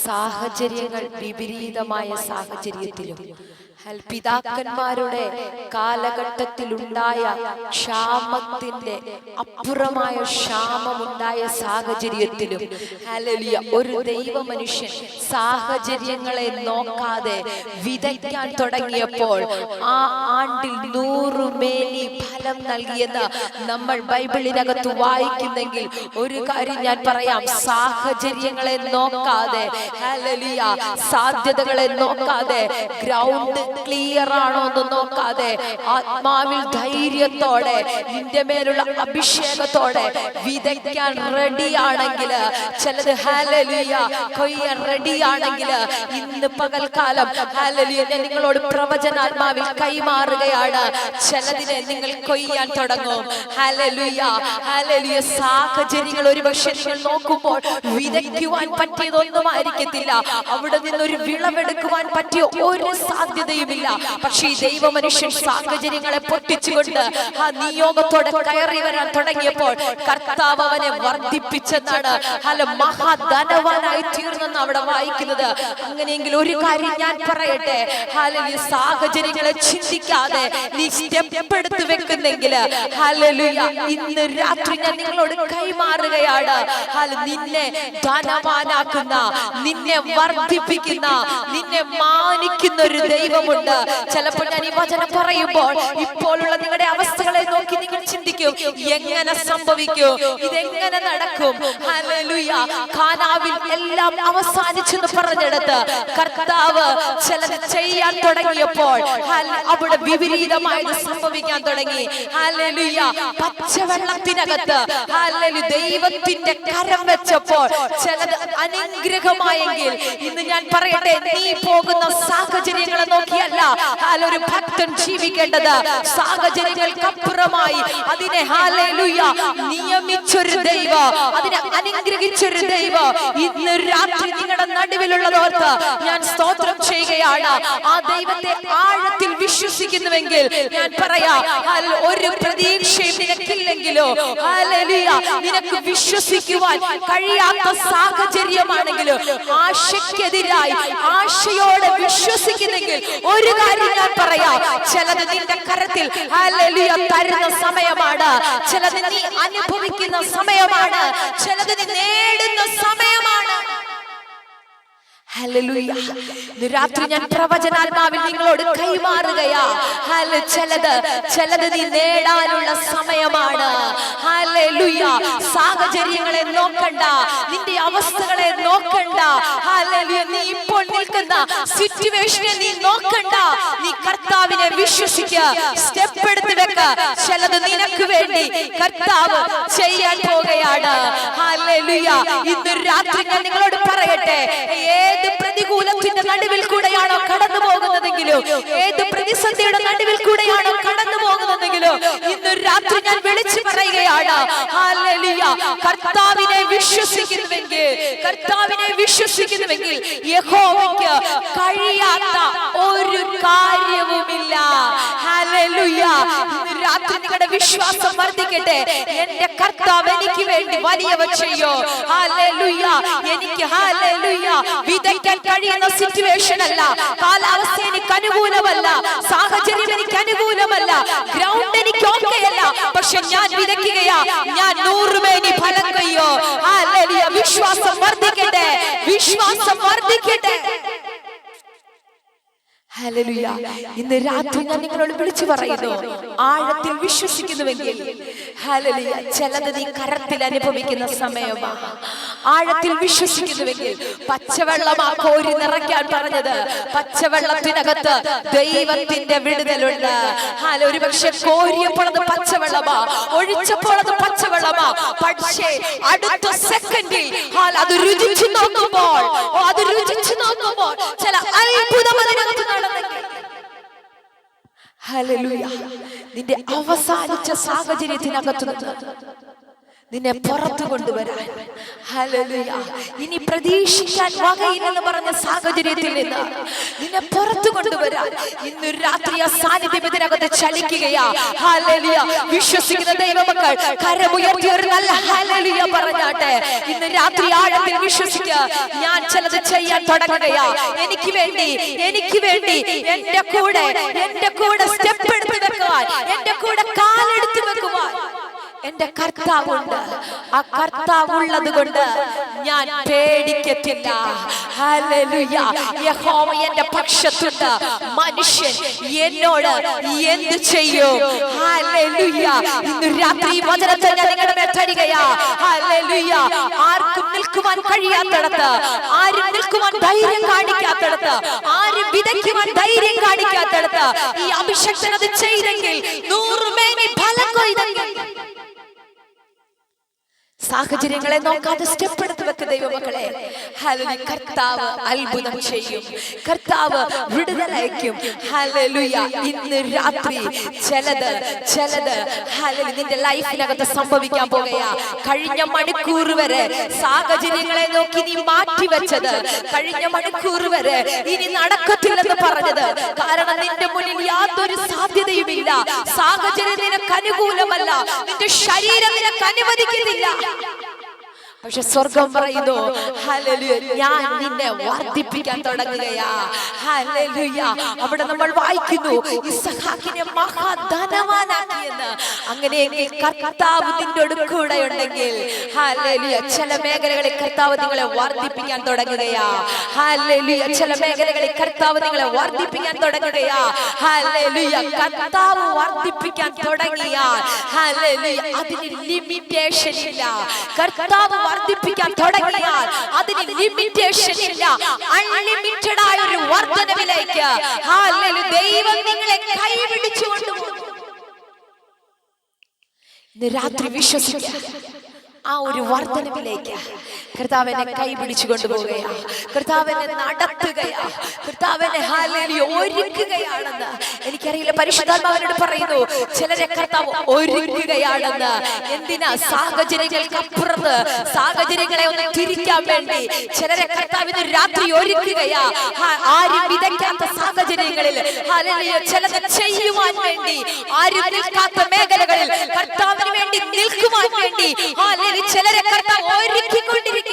സാഹചര്യങ്ങൾ വിപരീതമായ സാഹചര്യത്തിലും പിതാക്കന്മാരുടെ കാലഘട്ടത്തിലുണ്ടായ ക്ഷാമത്തിന്റെ അപ്പുറമായ ക്ഷാമമുണ്ടായ സാഹചര്യത്തിലും ഹല്ലേലൂയ ഒരു ദൈവ മനുഷ്യൻ സാഹചര്യങ്ങളെ നോക്കാതെ വിതയ്ക്കാൻ തുടങ്ങിയപ്പോൾ ആ ആണ്ടിൽ 100 മേനി ഫലം നൽകിയെന്ന് നമ്മൾ ബൈബിളിനകത്ത് വായിക്കുന്നെങ്കിൽ ഒരു കാര്യം ഞാൻ പറയാം, സാഹചര്യങ്ങളെ നോക്കാതെ ഹല്ലേലൂയ സാധ്യതകളെ നോക്കാതെ ഗ്രൗണ്ട് ക്ലിയർ ആണോ എന്ന് നോക്കാതെ ആത്മാവിൽ ധൈര്യത്തോടെ നിന്റെ മേലുള്ള അഭിഷേകത്തോടെ വിതയ്ക്കാൻ റെഡിയാണെങ്കിൽ ചിലത് ഹല്ലേലൂയ കൊയ്യാൻ റെഡിയാണെങ്കിൽ ഇന്ന് പകൽക്കാലം ഹല്ലേലൂയ ഞാൻ നിങ്ങളോട് പ്രവചനാത്മാവിൽ കൈമാറുകയാണ്. ചിലതിനെ നിങ്ങൾ കൊയ്യാൻ തുടങ്ങും. ഹല്ലേലൂയ ഹല്ലേലൂയ സാഹചര്യങ്ങൾ ഒരുപക്ഷെ നിങ്ങൾ നോക്കുമ്പോൾ വിതയ്ക്കുവാൻ പറ്റിയതൊന്നും ആയിരിക്കത്തില്ല, അവിടെ നിന്നൊരു വിളവെടുക്കുവാൻ പറ്റിയ ഒരു സാധ്യതയുമില്ല. പക്ഷേ ഈ ദൈവ മനുഷ്യൻ സാഹചര്യങ്ങളെ പൊട്ടിച്ചുകൊണ്ട് ആ നിയോഗത്തോടെ കയറി വരാൻ തുടങ്ങിയപ്പോൾ കർത്താവ് അവനെ വർദ്ധിപ്പിച്ചെന്നാണ്, മഹാധനവാനായി തീർന്നെന്ന് അവിടെ വായിക്കുന്നത്. അങ്ങനെയെങ്കിൽ ഒരു കാര്യം ഞാൻ പറയട്ടെ, ഹല്ലേലൂയ സാഹചര്യങ്ങളെ ചിന്തിക്കാതെ നീ സ്റ്റെപ്പ് എടുത്ത് വെക്കുന്നെങ്കിൽ ഹല്ലേലൂയ ഇന്ന് രാത്രി ഞാൻ നിങ്ങളോട് കൈമാറുകയാണ്. നിന്നെ ധനവാനാക്കുന്ന, നിന്നെ വർദ്ധിപ്പിക്കുന്ന, നിന്നെ മാനിക്കുന്ന ഒരു ദൈവമുണ്ട്. ചിലപ്പോൾ ഞാൻ ഈ വചനം പറയുമ്പോൾ ഇപ്പോഴുള്ള നിങ്ങളുടെ അവസ്ഥകളെ നോക്കി നിങ്ങൾ ചിന്തിക്കും, എങ്ങനെ സംഭവിക്കും, ഇതെങ്ങനെ നടക്കും? ഹല്ലേലൂയ കാനാവിൽ എല്ലാം അവസാനിച്ചെന്ന് പറഞ്ഞെടുത്ത് കർത്താവ് ചിലത് ചെയ്യാൻ തുടങ്ങിയപ്പോൾ അവിടെ വിപരീതമായത് സംഭവിക്കാൻ തുടങ്ങി. ഹല്ലേലൂയ പച്ചവെള്ളത്തിനകത്ത് ഹല്ലേലൂയ ദൈവത്തിന്റെ കരം വെച്ചപ്പോൾ ചിലത് അനുഗ്രഹമായെങ്കിൽ ഇന്ന് ഞാൻ പറയട്ടെ, നീ പോകുന്ന സാഹചര്യങ്ങളെ നോക്കിയല്ല ഒരു ഭക്തൻ ജീവിക്കേണ്ടത്. സാഹചര്യങ്ങൾക്കപ്പുറമായി അതിനെ ഹല്ലേലൂയ നിയമിച്ചൊരു ദൈവം, അതിനെ അനുഗ്രഹിച്ചൊരു ദൈവം ഇന്ന് രാത്രി നിങ്ങളുടെ നടുവിലുള്ളതോർത്ത് ഞാൻ സ്തോത്രം ചെയ്യുകയാണ്. ആ ദൈവത്തെ ആഴത്തിൽ വിശ്വസിക്കുന്നുവെങ്കിൽ ഞാൻ പറയാം, ഒരു പ്രതീക്ഷയും നിനക്കില്ലെങ്കിലോ ഹല്ലേലൂയ നിനക്ക് വിശ്വസിക്കുവാൻ കഴിയാത്ത സാഹചര്യമാണെങ്കിലും ആശയ്ക്കെതിരായി ആശയോടെ വിശ്വസിക്കുന്നെങ്കിൽ ഒരു കാര്യം ഞാൻ പറയാം, ചിലത് നിന്റെ കരത്തിൽ ഹല്ലേലൂയ തരുന്ന സമയമാണ്, ചിലത് നീ അനുഭവിക്കുന്ന സമയമാണ്, ചിലത് നീ നേടുന്ന സമയമാണ്. ഹല്ലേലൂയ രാത്രി ഞാൻ പ്രവചനാത്മാവിൽ നിങ്ങളോട് കൈമാറുകയാ. ചിലത് നീ നേടാനുള്ള സമയമാണ്. ഹല്ലേലൂയ സാഹചര്യങ്ങളെ നോക്കണ്ട, നിന്റെ അവസ്ഥകളെ നോക്കണ്ട, ഹല്ലേലൂയ നീ ഇപ്പോൾ നിൽക്കുന്ന സിറ്റുവേഷനെ നീ നോക്കണ്ട, നീ കർത്താവിനെ വിശ്വസിക്കുക, സ്റ്റെപ്പ് എടുത്ത് വെക്ക. ചിലത് നിനക്ക് വേണ്ടി കർത്താവ് ചെയ്യാൻ പോകുകയാണ്. ഹല്ലേലൂയ ഇന്ന് രാത്രി ഞാൻ നിങ്ങളോട് പറയട്ടെ, ഏത് പ്രതികൂലത്തിന്റെ നടുവിൽ കൂടെയാണോ കടന്നു പോകുന്നതെങ്കിലും, ഏത് പ്രതിസന്ധിയുടെ നടുവിൽ കൂടെയാണോ കടന്നു പോകുന്നതെങ്കിലും ഇന്ന് രാത്രി ഞാൻ വിളിച്ചു പറയുകയാണ്, ഹല്ലേലൂയ കർത്താവിനെ വിശ്വസിക്കുന്നുവെങ്കിൽ യഹോവയ്ക്ക് കഴിയാത്ത ഒരു കാര്യവുമില്ല. ഹല്ലേലൂയ രാത്രി നിങ്ങളുടെ വിശ്വാസം വർദ്ധിക്കട്ടെ. എന്റെ കർത്താവ് എനിക്ക് വേണ്ടി വലിയവ ചെയ്യോ. ഹല്ലേലൂയ എനിക്ക് ഹല്ലേലൂയ വിതയ്ക്കാൻ കഴിയുന്ന സിറ്റുവേഷൻ അല്ല, കാലാവസ്ഥ എനിക്ക് അനുകൂലമല്ല, സാഹചര്യം എനിക്ക് അനുകൂലമല്ല, ഗ്രൗണ്ട് എനിക്ക് ഓക്കെയല്ല, പക്ഷെ ഞാൻ വിതയ്ക്കുകയാ, ഞാൻ 100 മേനി ഫലം കൊയ്യോ. ഹല്ലേലൂയ വിശ്വാസം വർദ്ധിക്കട്ടെ, വിശ്വാസം വർദ്ധിക്കട്ടെ. ഹല്ലേലൂയ ഇന്ന് രാത്രി ഞാൻ നിങ്ങളോട് വിളിച്ചു പറയുന്നു, ആഴത്തിൽ വിശ്വസിക്കുന്നുവെങ്കിൽ ഹല്ലേലൂയ ചിലത് നീ കരത്തിൽ അനുഭവിക്കുന്ന സമയമാണ്. ആഴത്തിൽ വിശ്വസിക്കുന്നുവെങ്കിൽ പച്ചവെള്ളമാ കോരി നിറയ്ക്കാൻ പറഞ്ഞത്, പച്ചവെള്ളത്തിനകത്ത് ദൈവത്തിന്റെ വിടുതലുണ്ട്. ഒരു പക്ഷെ കോരിയപ്പോൾ അത് പച്ചവെള്ളമാ, ഒഴിച്ചപ്പോൾ അത് പച്ചവെള്ളമാ, പക്ഷേ അടുത്ത സെക്കൻഡിൽ അത് രുചിച്ചു നോക്കുമ്പോൾ ചില അത്ഭുതം അതിനകത്ത് നടന്നെങ്കിൽ ഹല്ലേലൂയ നിന്റെ അവസാനിച്ച സാഹചര്യത്തിനകത്ത് നിന്നെ പുറത്തു കൊണ്ടുവരാൻ. ഹല്ലേലൂയ. ഇനി പ്രതീക്ഷിക്കാൻ വകയില്ലെന്ന് പറഞ്ഞ സാഹചര്യത്തിൽ നിന്ന് നിന്നെ പുറത്തു കൊണ്ടുവരാൻ ഇന്ന് രാത്രി ആ സാന്നിധ്യം ഇതിനകത്ത് ചലിക്കുകയാ. ഹല്ലേലൂയ. വിശ്വസിക്കുന്ന ദൈവമക്കൾ കരമുയർത്തി ഒരു നല്ല ഹല്ലേലൂയ പറഞ്ഞാട്ടെ. ഇന്ന് രാത്രി ആഴത്തിൽ വിശ്വസിക്കുക. ഞാൻ ചിലത് ചെയ്യാൻ തുടങ്ങുകയാ. എനിക്ക് വേണ്ടി എന്റെ കൂടെ സ്റ്റെപ്പ് എടുത്ത് വെക്കുവാൻ, എന്റെ കൂടെ കാലെടുത്ത് വെക്കുവാൻ എന്റെ കർത്താവുണ്ട്. ആ കർത്താവ് ഉള്ളത് കൊണ്ട് ഞാൻ പേടിക്കത്തില്ല. ഹല്ലേലൂയ. യഹോവ എന്റെ പക്ഷത്തുണ്ട്. മനുഷ്യൻ എന്നോട് എന്ത് ചെയ്യും? ഹല്ലേലൂയ. ഇന്ന് രാത്രി വചനത്തെ ഞാൻ നിങ്ങളുടെ മേൽ തരികയാ. ഹല്ലേലൂയ. ആർക്കും നിൽക്കുവാൻ കഴിയാത്തടത്ത്, ആരും നിൽക്കുവാൻ ധൈര്യം കാണിക്കാത്തടത്ത്, ആരും വിതയ്ക്കുവാൻ ധൈര്യം കാണിക്കാത്തടത്ത് ഈ അഭിഷേകൻ അത് ചെയ്തെങ്കിൽ, 100 മേനി ഫലം കൊയ്തെങ്കിൽ, സാഹചര്യങ്ങളെ നോക്കാതെ സ്റ്റെപ്പ് എടുത്ത് വെക്ക ദൈവമക്കളെ. ഹല്ലേലൂയ. കർത്താവ് അത്ഭുതം ചെയ്യും. കർത്താവ് വിടുതലയക്കും. ഹല്ലേലൂയ. ഇന്ന് രാത്രി ചിലത് ഹല്ലേലൂയ നിന്റെ ലൈഫിനകത്ത് സംഭവിക്കാൻ പോകുകയാ. കഴിഞ്ഞ മണിക്കൂർ വരെ സാഹചര്യങ്ങളെ നോക്കി നീ മാറ്റിവെച്ചത്, കഴിഞ്ഞ മണിക്കൂർ വരെ ഇനി നടക്കത്തില്ലെന്ന് പറഞ്ഞത്, കാരണം നിന്റെ മുന്നിൽ യാതൊരു സാധ്യതയുമില്ല. സാഹചര്യം നിനക്ക് അനുകൂലമല്ല, നിന്റെ ശരീരം നിനക്ക് അനുവദിക്കുന്നില്ല. പക്ഷെ സ്വർഗം പറയുന്നു, ഹല്ലേലൂയ, ഞാൻ നിന്നെ വർദ്ധിപ്പിക്കാൻ തുടങ്ങുകയാ. ഹല്ലേലൂയ. അവിടെ നമ്മൾ വായിക്കുന്നു, ഇസ്ഹാക്കിനെ മഹാധനവാനാക്കിയെന്ന്. അങ്ങനെയെങ്കിൽ കർത്താവ് നിന്നോട് കൂടെ ഉണ്ടെങ്കിൽ, ഹല്ലേലൂയ, ചില മേഖലകളിൽ കർത്താവ് നിങ്ങളെ വർദ്ധിപ്പിക്കാൻ തുടങ്ങുകയാ. ഹല്ലേലൂയ. ചില മേഖലകളിൽ കർത്താവ് നിങ്ങളെ വർദ്ധിപ്പിക്കാൻ തുടങ്ങുകയാ. ഹല്ലേലൂയ. കർത്താവ് വർദ്ധിപ്പിക്കാൻ തുടങ്ങിയാൽ, ഹല്ലേലൂയ, അതിന് ലിമിറ്റേഷൻ ഇല്ല. കർത്താവ് വർദ്ധിപ്പിക്കാൻ തുടങ്ങിയാൽ അതിന് ലിമിറ്റേഷൻ ഇല്ല. അൺലിമിറ്റഡ് ആയ ഒരു വർദ്ധനവിലേക്ക് ഹല്ലേലൂയ ദൈവം നിങ്ങളെ കൈപിടിച്ചു കൊണ്ടുപോകും. ഇന്ന് രാത്രി വിശ്വസിക്കുക, ആ ഒരു വർദ്ധനവിലേക്ക് കർത്താവിനെ കൈപിടിച്ചു കൊണ്ടുപോവുകയാ. കർത്താവിനെ നടത്തുകയാ. കർത്താവിനെ ഹല്ലേലൂയ ഒരുക്കുകയാണെന്ന്. എനിക്കറിയില്ല, പരിശുദ്ധാത്മാവിനോട് പറയുന്നു, ചിലരെ കർത്താവ് ഒരുക്കുകയാണെന്ന്. എന്തിനാ? സാഹചര്യങ്ങൾക്കപ്പുറത്ത് സാഹചര്യങ്ങളെ ഒന്ന് തിരിക്കാൻ വേണ്ടി ചിലരെ കർത്താവിന് രാത്രി ഒരുക്കുകയാ. ആരും വിതയ്ക്കാത്ത സാഹചര്യങ്ങളിൽ ഹല്ലേലൂയ ചിലത് ചെയ്യുവാൻ വേണ്ടി, ആരും നിൽക്കാത്ത മേഖലകളിൽ കർത്താവിന് വേണ്ടി നിൽക്കുവാൻ വേണ്ടി ഹല്ലേലൂയ ചിലരെ കർത്താവ് ഒരുക്കിക്കൊണ്ടിരിക്കുക.